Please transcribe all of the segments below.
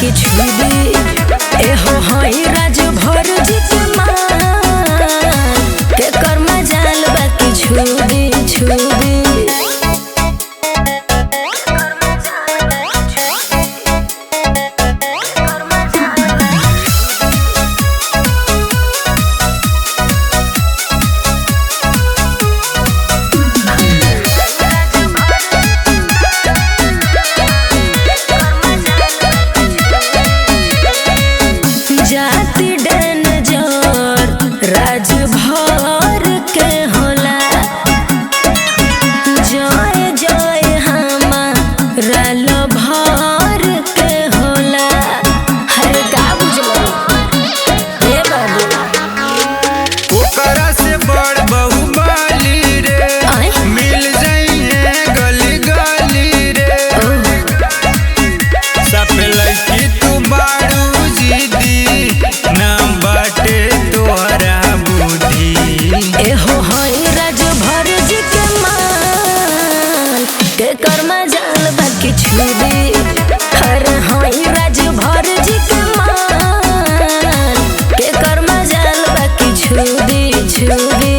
बाकी छुदी एहो हई राज भर जित मान के कर्मा जाल बाकी छुदी छुदी जाति डेंजर राज भर के होला जय जय हमारा भर के होला हर का बुझलो ए बाबू ओकरा से बड़ बहुमाली रे मिल जाइए गली गली रे सब लड़की तू बाड़ू जीदी नाम बाटे तोहरा बुद्धि एहो हई राज भर जी के मान के कर्मा जाल बाकी छुदी हर हई राज भर जी के मान के कर्मा जाल बाकी छुदी छुदी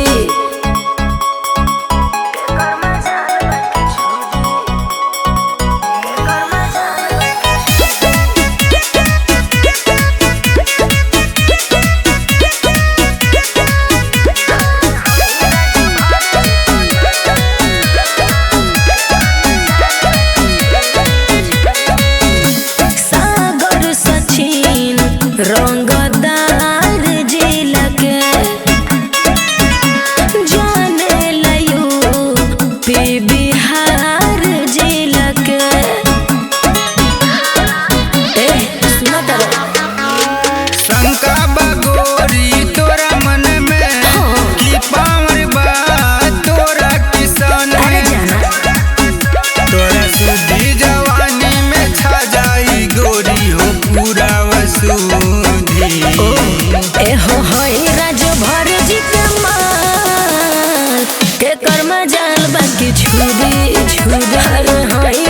सागर सचिन रंगदार जिला के जाने लयू पी बिहार जिला के सुना तारा शंका बगोरी तोरा मन में की पावर बा तोरा किसान अरे जाना तोरा सुधी जवानी में छा जाई गोरी हो पूरा वसूधी एहो हई राज भर जी के मान के कर्मा जाल बाकी छुदी छुदी हर हई